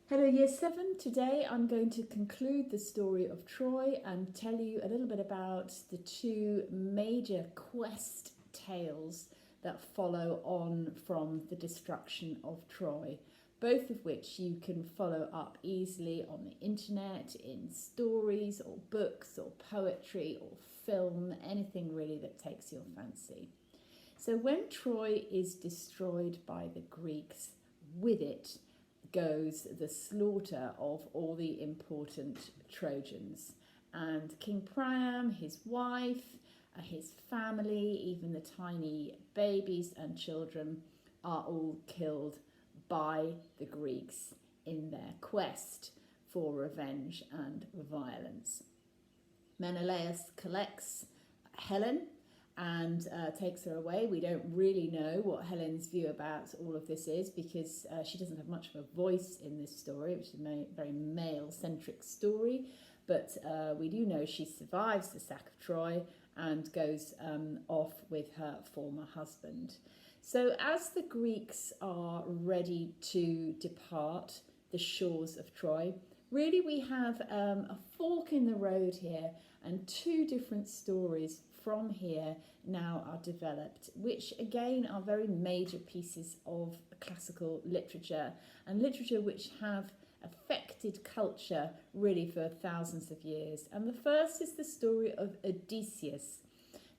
Hello, Year 7. Today I'm going to conclude the story of Troy and tell you a little bit about the two major quest tales that follow on from the destruction of Troy, both of which you can follow up easily on the internet, in stories or books or poetry or film, anything really that takes your fancy. So, when Troy is destroyed by the Greeks, with it goes the slaughter of all the important Trojans. And King Priam, his wife, his family, even the tiny babies and children, are all killed by the Greeks in their quest for revenge and violence. Menelaus collects Helen and takes her away. We don't really know what Helen's view about all of this is because she doesn't have much of a voice in this story, which is a very male-centric story. But we do know she survives the sack of Troy and goes off with her former husband. So as the Greeks are ready to depart the shores of Troy, really we have a fork in the road here, and two different stories from here now are developed, which again are very major pieces of classical literature and literature which have affected culture really for thousands of years. And the first is the story of Odysseus.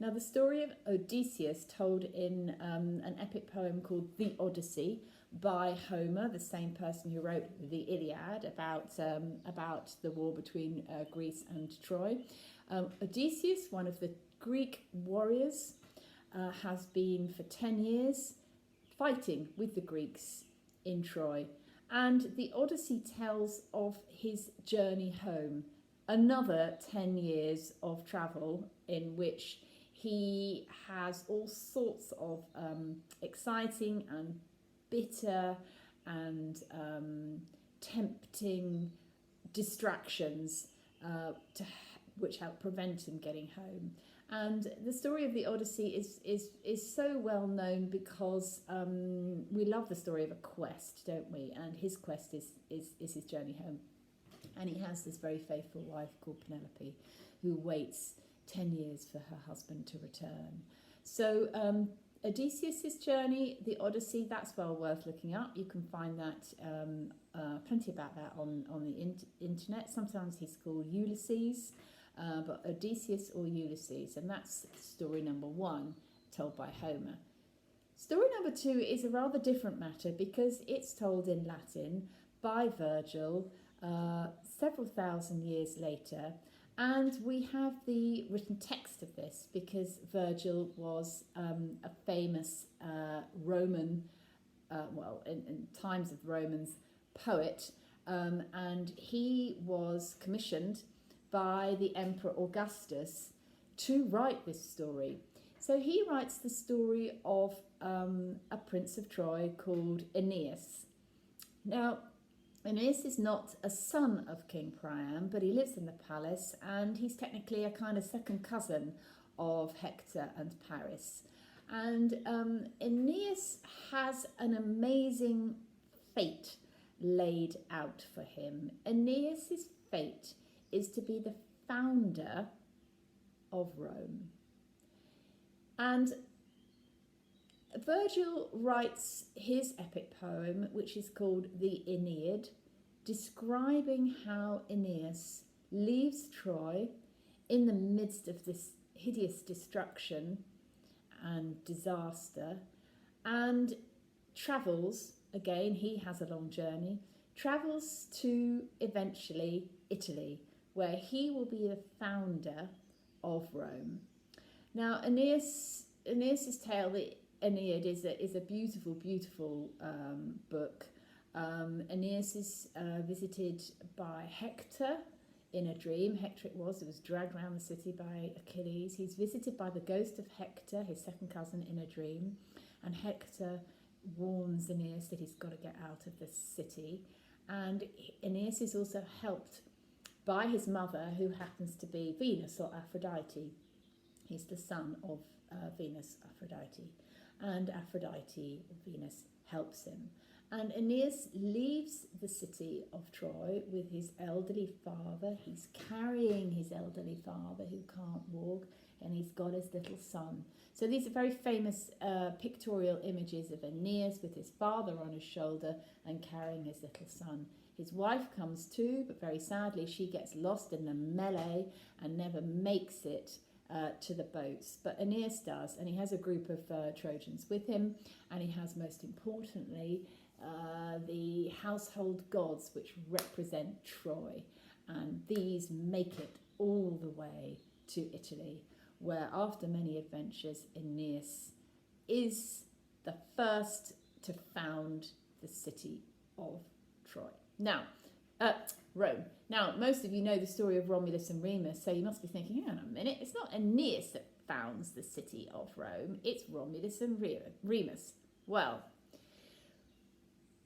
Now, the story of Odysseus, told in an epic poem called The Odyssey by Homer, the same person who wrote the Iliad about the war between Greece and Troy. Odysseus, one of the Greek warriors, has been for 10 years fighting with the Greeks in Troy. And the Odyssey tells of his journey home, another 10 years of travel in which he has all sorts of exciting and bitter and tempting distractions which help prevent him getting home. And the story of the Odyssey is so well known because we love the story of a quest, don't we? And his quest is his journey home. And he has this very faithful wife called Penelope who waits 10 years for her husband to return. So Odysseus' journey, the Odyssey, that's well worth looking up. You can find that plenty about that on the internet. Sometimes he's called Ulysses, but Odysseus or Ulysses, and that's story number one, told by Homer. Story number two is a rather different matter because it's told in Latin by Virgil several thousand years later. And we have the written text of this because Virgil was a famous Roman, in times of the Romans, poet, and he was commissioned by the Emperor Augustus to write this story. So he writes the story of a prince of Troy called Aeneas. Now, Aeneas is not a son of King Priam, but he lives in the palace and he's technically a kind of second cousin of Hector and Paris. And Aeneas has an amazing fate laid out for him. Aeneas's fate is to be the founder of Rome. And Virgil writes his epic poem, which is called the Aeneid, describing how Aeneas leaves Troy in the midst of this hideous destruction and disaster and travels, again, he has a long journey, travels to eventually Italy, where he will be the founder of Rome. Now, Aeneas's tale, the Aeneid, is a beautiful, beautiful book. Aeneas is visited by Hector in a dream. Hector it was dragged around the city by Achilles. He's visited by the ghost of Hector, his second cousin, in a dream. And Hector warns Aeneas that he's got to get out of the city. And Aeneas is also helped by his mother, who happens to be Venus or Aphrodite. He's the son of Venus, Aphrodite. And Aphrodite, Venus, helps him. And Aeneas leaves the city of Troy with his elderly father. He's carrying his elderly father who can't walk, and he's got his little son. So these are very famous pictorial images of Aeneas with his father on his shoulder and carrying his little son. His wife comes too, but very sadly she gets lost in the melee and never makes it to the boats. But Aeneas does, and he has a group of Trojans with him, and he has, most importantly, the household gods which represent Troy, and these make it all the way to Italy, where after many adventures Aeneas is the first to found the city of Troy. Now, Rome. Now, most of you know the story of Romulus and Remus, so you must be thinking, hang on a minute, it's not Aeneas that founds the city of Rome, it's Romulus and Remus. Well,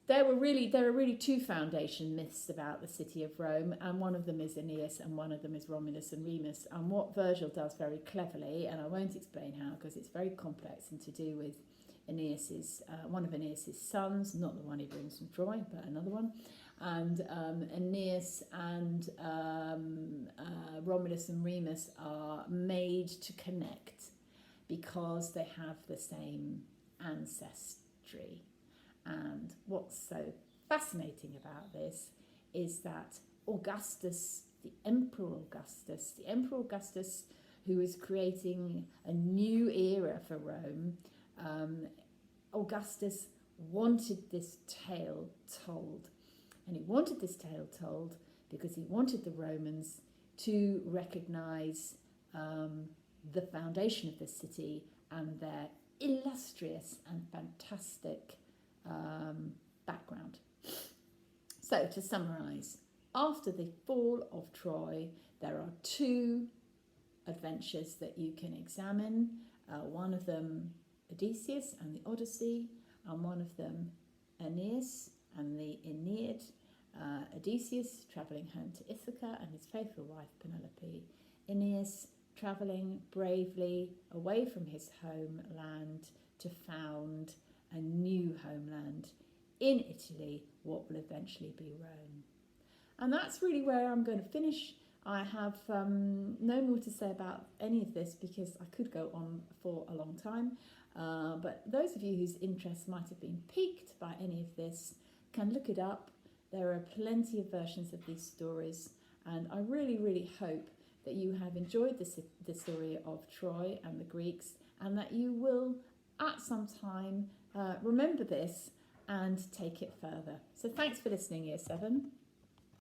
there are really two foundation myths about the city of Rome, and one of them is Aeneas and one of them is Romulus and Remus. And what Virgil does very cleverly, and I won't explain how because it's very complex and to do with Aeneas's one of Aeneas's sons, not the one he brings from Troy, but another one. And Aeneas and Romulus and Remus are made to connect because they have the same ancestry. And what's so fascinating about this is that Augustus, the Emperor Augustus, who is creating a new era for Rome, Augustus wanted this tale told. And he wanted this tale told because he wanted the Romans to recognise the foundation of the city and their illustrious and fantastic background. So to summarise, after the fall of Troy, there are two adventures that you can examine. One of them, Odysseus and the Odyssey, and one of them, Aeneas and the Aeneid. Odysseus travelling home to Ithaca and his faithful wife Penelope. Aeneas travelling bravely away from his homeland to found a new homeland in Italy, what will eventually be Rome. And that's really where I'm going to finish. I have no more to say about any of this because I could go on for a long time. But those of you whose interest might have been piqued by any of this can look it up. There are plenty of versions of these stories, and I really hope that you have enjoyed the story of Troy and the Greeks, and that you will at some time remember this and take it further. So thanks for listening, Year 7.